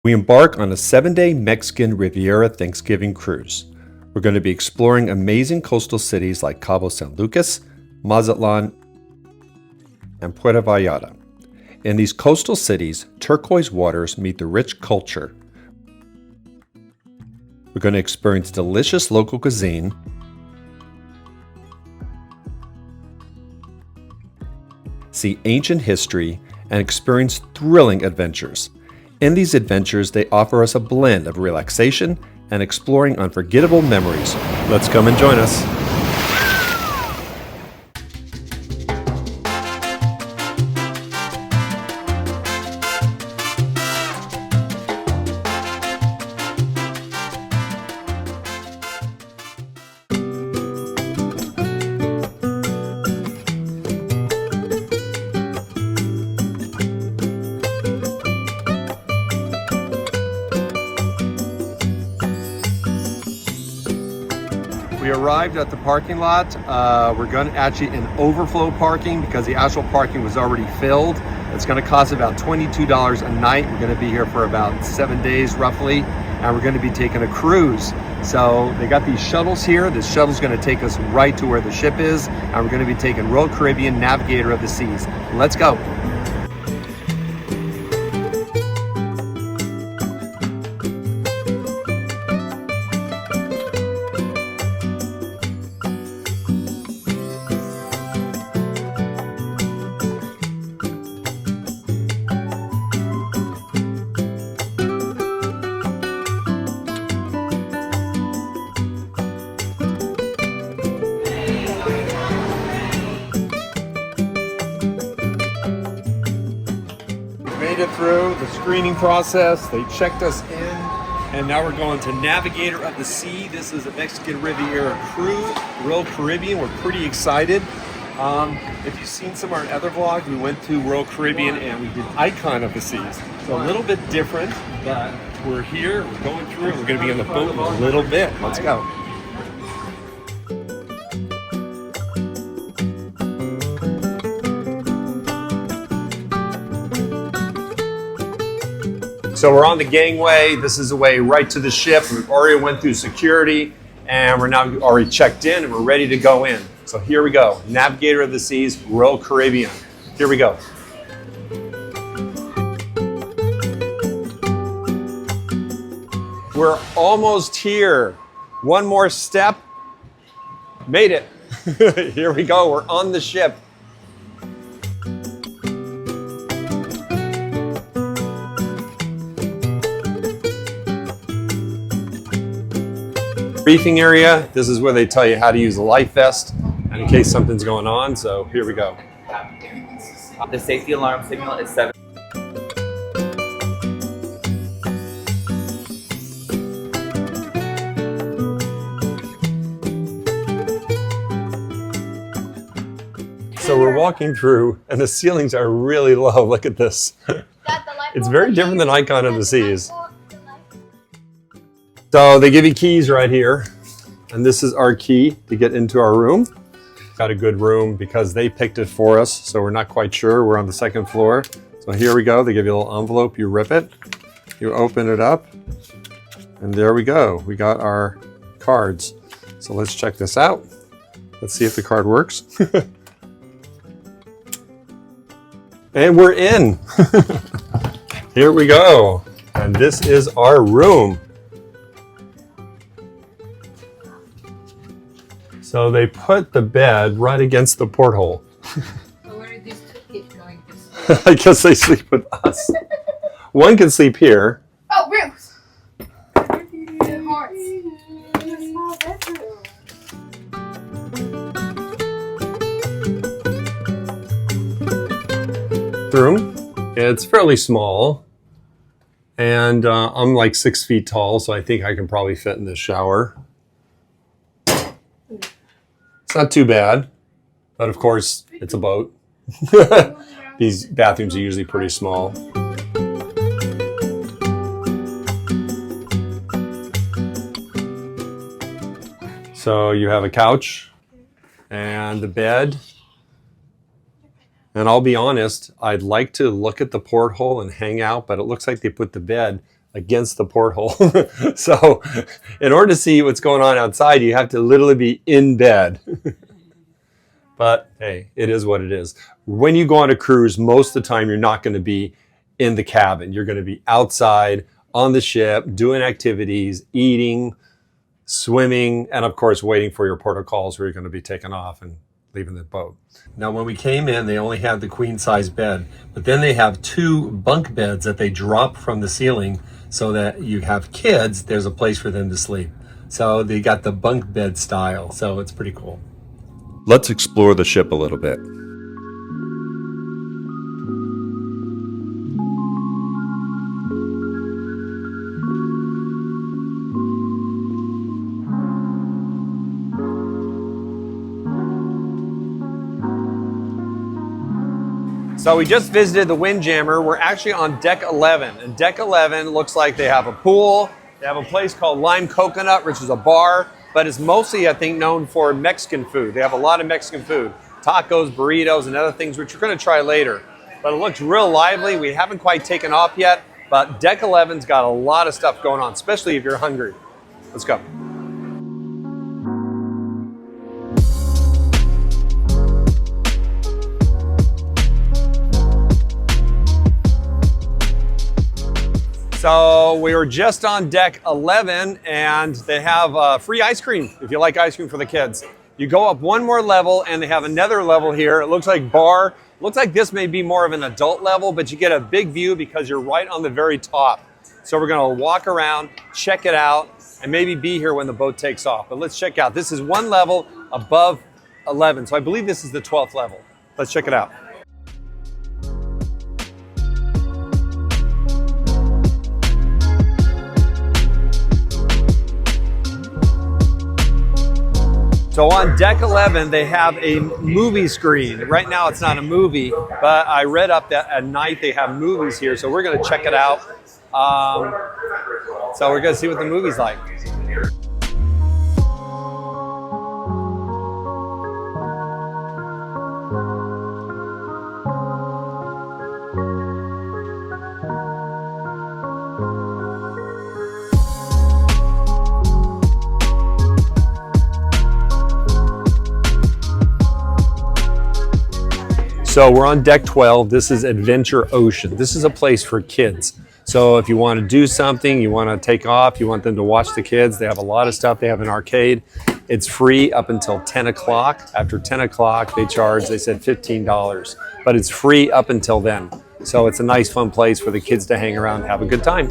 We embark on a 7-day Mexican Riviera Thanksgiving cruise. We're going to be exploring amazing coastal cities like Cabo San Lucas, Mazatlan, and Puerto Vallarta. In these coastal cities, turquoise waters meet the rich culture. We're going to experience delicious local cuisine, see ancient history, and experience thrilling adventures. In these adventures, they offer us a blend of relaxation and exploring unforgettable memories. Let's come and join us. We arrived at the parking lot. We're going to actually in overflow parking because the actual parking was already filled. It's going to cost about $22 a night. We're going to be here for about 7 days roughly, and we're going to be taking a cruise. So they got these shuttles here. This shuttle's going to take us right to where the ship is, and we're going to be taking Royal Caribbean Navigator of the Seas. Let's go. Made it through the screening process. They checked us in, and now we're going to Navigator of the Sea. This is a Mexican Riviera cruise, Royal Caribbean. We're pretty excited. If you've seen some of our other vlogs, we went to Royal Caribbean and we did Icon of the Seas. So a little bit different, but we're here, we're going through it. We're going to be on the boat in a little bit. Let's go. So we're on the gangway. This is the way right to the ship. We've already went through security and we're now already checked in and we're ready to go in. So here we go. Navigator of the Seas, Royal Caribbean. Here we go. We're almost here. One more step. Made it. Here we go. We're on the ship. Briefing area. This is where they tell you how to use a life vest and in case something's going on. So here we go. The safety alarm signal is 7. So we're walking through and the ceilings are really low. Look at this. It's very different than Icon of the Seas. So they give you keys right here, and this is our key to get into our room. Got a good room because they picked it for us, so we're not quite sure. We're on the 2nd floor. So here we go. They give you a little envelope. You rip it, you open it up, and there we go. We got our cards. So let's check this out. Let's see if the card works. And we're in. Here we go. And this is our room. So they put the bed right against the porthole. So where did these two kids going to sleep? I guess they sleep with us. One can sleep here. Oh, Bruce! The horse. Room. It's fairly small. And I'm like 6 feet tall, so I think I can probably fit in this shower. It's not too bad, but of course, it's a boat. These bathrooms are usually pretty small. So you have a couch and a bed. And I'll be honest, I'd like to look at the porthole and hang out, but it looks like they put the bed against the porthole. So in order to see what's going on outside, you have to literally be in bed. But hey, it is what it is. When you go on a cruise, most of the time you're not going to be in the cabin. You're going to be outside on the ship, doing activities, eating, swimming, and of course waiting for your port of calls where you're going to be taken off and leaving the boat. Now when we came in, they only had the queen size bed, but then they have 2 bunk beds that they drop from the ceiling so that you have kids, there's a place for them to sleep. So they got the bunk bed style, so it's pretty cool. Let's explore the ship a little bit. So we just visited the Windjammer. We're actually on deck 11, and deck 11 looks like they have a pool. They have a place called Lime Coconut, which is a bar, but it's mostly, I think, known for Mexican food. They have a lot of Mexican food, tacos, burritos, and other things, which we're going to try later. But it looks real lively. We haven't quite taken off yet, but deck 11's got a lot of stuff going on, especially if you're hungry. Let's go. So we were just on deck 11 and they have free ice cream if you like ice cream for the kids. You go up one more level and they have another level here. It looks like bar. Looks like this may be more of an adult level, but you get a big view because you're right on the very top. So we're gonna walk around, check it out, and maybe be here when the boat takes off. But let's check out. This is one level above 11. So I believe this is the 12th level. Let's check it out. So on deck 11, they have a movie screen. Right now it's not a movie, but I read up that at night they have movies here, so we're gonna check it out. So we're gonna see what the movie's like. So we're on deck 12. This is Adventure Ocean. This is a place for kids. So if you want to do something, you want to take off, you want them to watch the kids, they have a lot of stuff. They have an arcade. It's free up until 10 o'clock. After 10 o'clock, they charge, they said $15, but it's free up until then. So it's a nice, fun place for the kids to hang around and have a good time.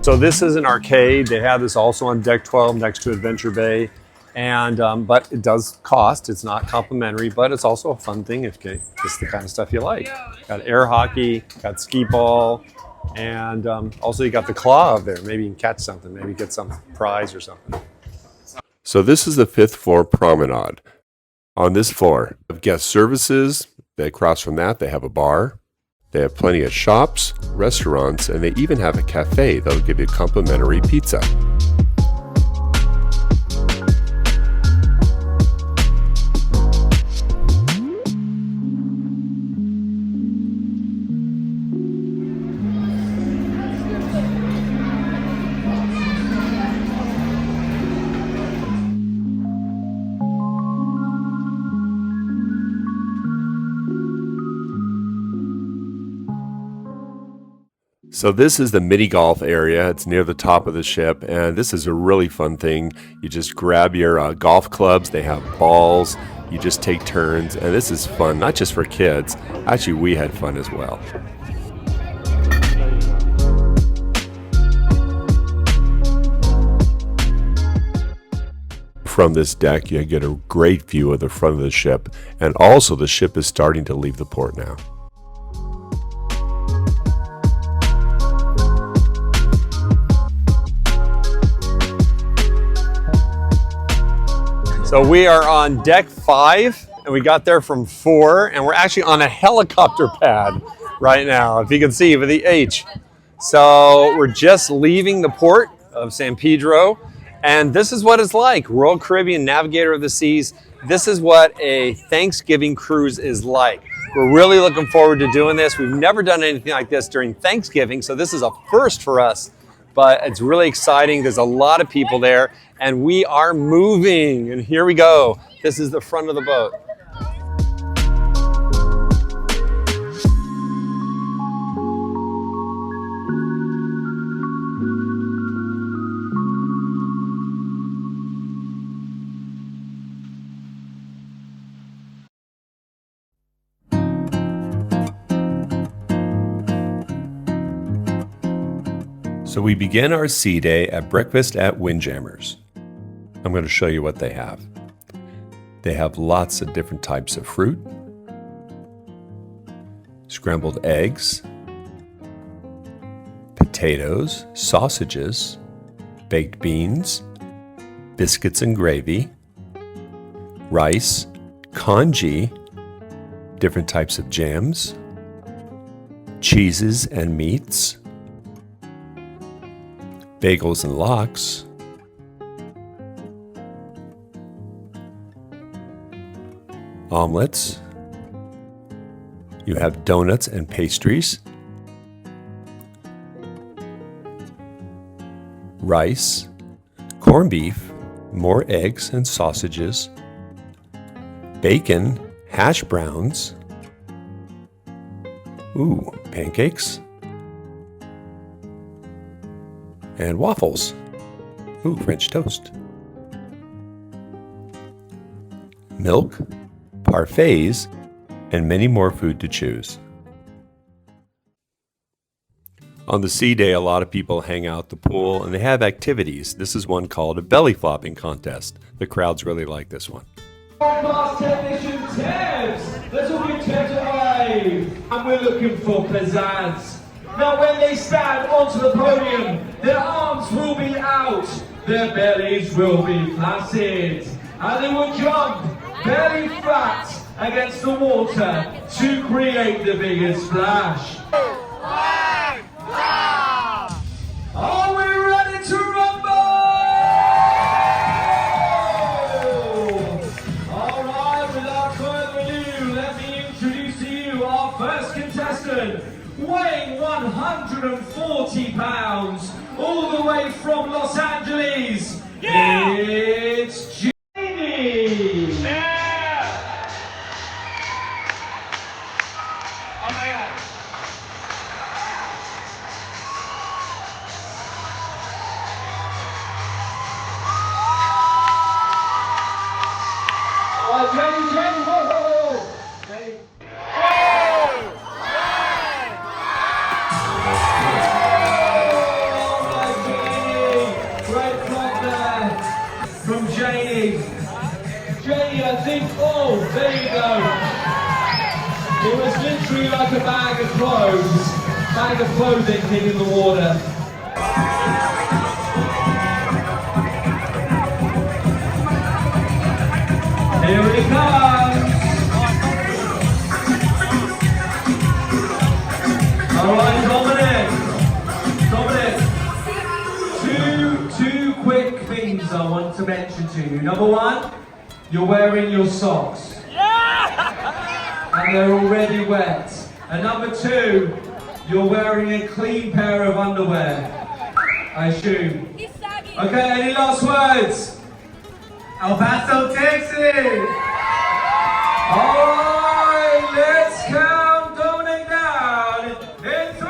So this is an arcade. They have this also on deck 12 next to Adventure Bay. And but it does cost. It's not complimentary, but it's also a fun thing if it's the kind of stuff you like. Got air hockey, got skee ball, and also you got the claw up there. Maybe you can catch something, maybe get some prize or something. So this is the 5th floor promenade. On this floor, of guest services, across from that they have a bar. They have plenty of shops, restaurants, and they even have a cafe that'll give you complimentary pizza. So this is the mini golf area. It's near the top of the ship, and this is a really fun thing. You just grab your golf clubs. They have balls. You just take turns, and this is fun, not just for kids. Actually, we had fun as well. From this deck, you get a great view of the front of the ship, and also the ship is starting to leave the port now. So we are on deck 5, and we got there from 4, and we're actually on a helicopter pad right now, if you can see with the H. So we're just leaving the port of San Pedro, and this is what it's like. Royal Caribbean Navigator of the Seas. This is what a Thanksgiving cruise is like. We're really looking forward to doing this. We've never done anything like this during Thanksgiving, so this is a first for us, but it's really exciting. There's a lot of people there, and we are moving, and here we go. This is the front of the boat. So we begin our sea day at breakfast at Windjammers. I'm going to show you what they have. They have lots of different types of fruit, scrambled eggs, potatoes, sausages, baked beans, biscuits and gravy, rice, congee, different types of jams, cheeses and meats, bagels and lox, omelets. You have donuts and pastries, rice, corned beef, more eggs and sausages, bacon, hash browns, pancakes, and waffles. French toast. Milk, parfaits, and many more food to choose. On the sea day, a lot of people hang out at the pool and they have activities. This is one called a belly flopping contest. The crowds really like this one. Class technician Tevs, let's all give Tevs a wave. And we're looking for pizzazz. Now when they stand onto the podium, their arms will be out, their bellies will be flaccid, and they will jump belly flat against the water to create the biggest splash. Are we ready to rumble? Alright, without further ado, let me introduce to you our first contestant, weighing 140 pounds, all the way from Los Angeles. Yeah! It's Jamie! Yeah! Oh my God. Jamie, whoa, whoa, whoa. Jamie. From Janie. Janie, I think, there you go. It was literally like a bag of clothing hitting the water. Here it comes. All right, Dominic. Two quick things I want to mention to you. Number one, you're wearing your socks. And they're already wet. And number two, you're wearing a clean pair of underwear, I assume. Okay, any last words? El Paso, Texas! Alright, let's count Dominic down in 3!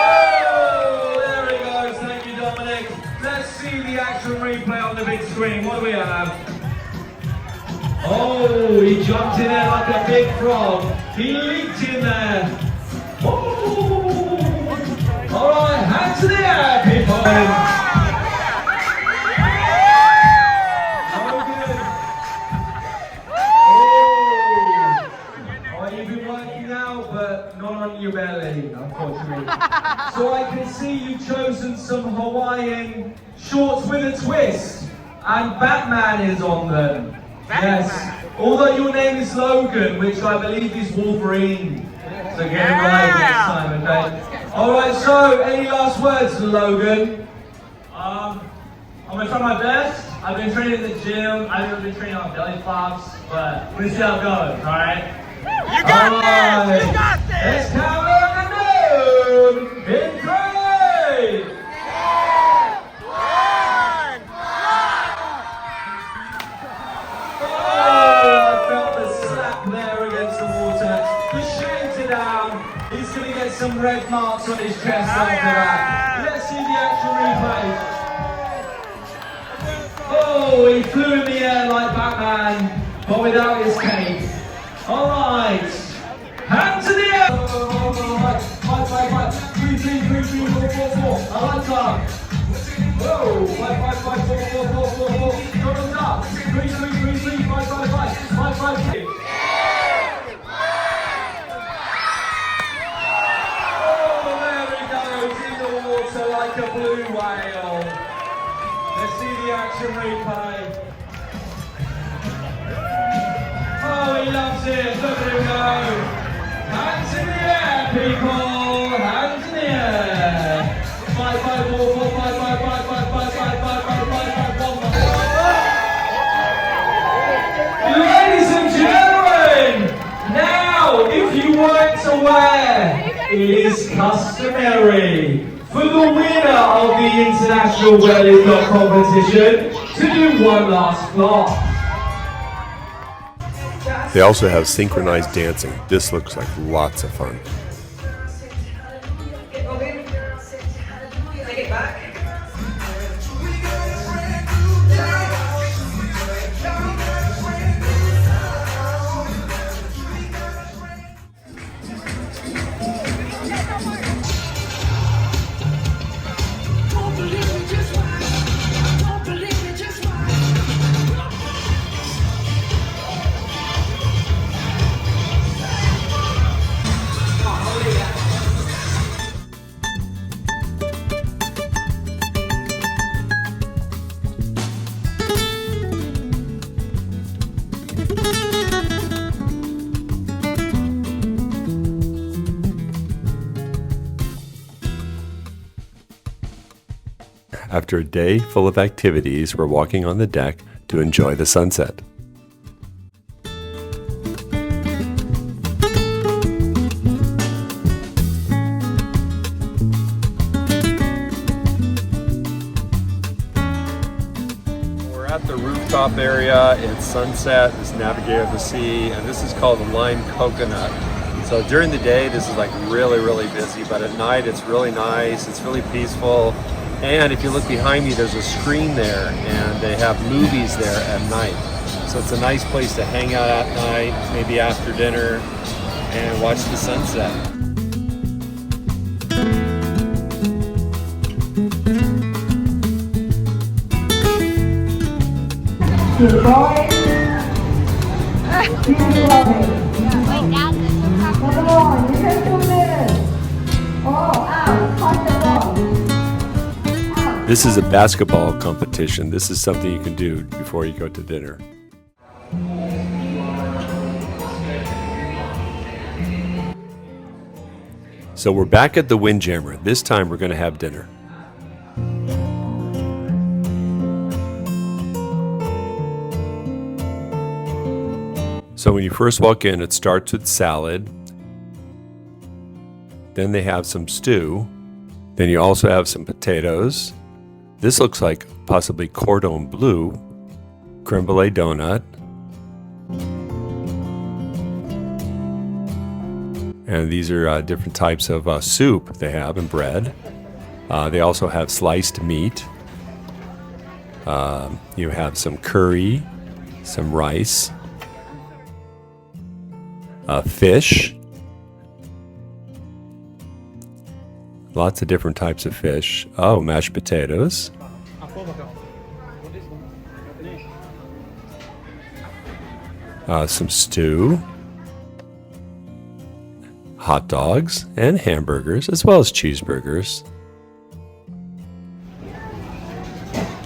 Oh, there he goes, thank you Dominic. Let's see the action replay on the big screen. What do we have? Oh, he jumped in there like a big frog. He leaped in there. Oh. All right, hands to the air, people. Oh, good. Oh, you've been working out, but not on your belly, unfortunately. So I can see you've chosen some Hawaiian shorts with a twist, and Batman is on them. Yes. Although your name is Logan, which I believe is Wolverine. So get it right next time, okay? Alright, so any last words, Logan? I'm gonna try my best. I've been training in the gym. I've been training on belly flops, but we're gonna see how it goes, alright? You got this! You got this! Let's count on the moon in 3! Oh, I felt the slap there against the water. He shakes it down. He's gonna get some red marks on his chest after that. Let's see the action replay. Oh, he flew in the air like Batman, but without his cape. Alright, hands in the air! 5, 3, 4, 4. I like that. Whoa, 5, 4, 4. Thumbs up. 3, 5, 5. Oh, there he goes in the water like a blue whale. Let's see the action replay. Oh, he loves it. Look at him go. Hands in the air, people. Hands in the air. 5, 4, 4, 5, 1 more. Ladies and gentlemen, now, if you weren't aware, it is customary for the winner of the International Whaling Block competition to do one last flop. They also have synchronized dancing. This looks like lots of fun. After a day full of activities, we're walking on the deck to enjoy the sunset. We're at the rooftop area. It's sunset. It's Navigator of the Sea, and this is called the Lime Coconut. So during the day, this is like really busy, but at night it's really nice. It's really peaceful. And if you look behind me, there's a screen there, and they have movies there at night. So it's a nice place to hang out at night, maybe after dinner, and watch the sunset. Good boy. Keep loving. Come on, you can do this. Oh, out, touch the ball. This is a basketball competition. This is something you can do before you go to dinner. So we're back at the Windjammer. This time we're going to have dinner. So when you first walk in, it starts with salad. Then they have some stew. Then you also have some potatoes. This looks like possibly cordon bleu, creme brulee donut, and these are different types of soup they have and bread. They also have sliced meat. You have some curry, some rice, fish. Lots of different types of fish. Oh, mashed potatoes. Some stew. Hot dogs and hamburgers, as well as cheeseburgers.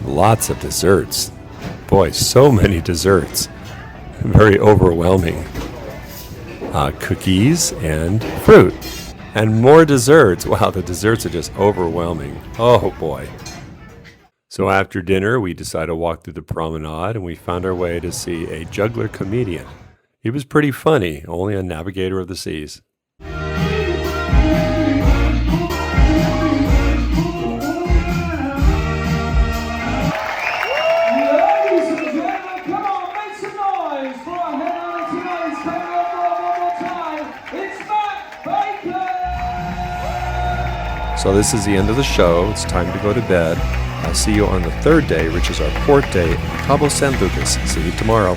Lots of desserts. Boy, so many desserts. very overwhelming. Cookies and fruit. And more desserts. Wow, the desserts are just overwhelming. Oh boy. So after dinner, we decided to walk through the promenade and we found our way to see a juggler comedian. He was pretty funny, only on Navigator of the Seas. So this is the end of the show. It's time to go to bed. I'll see you on the third day, which is our fourth day in Cabo San Lucas. See you tomorrow.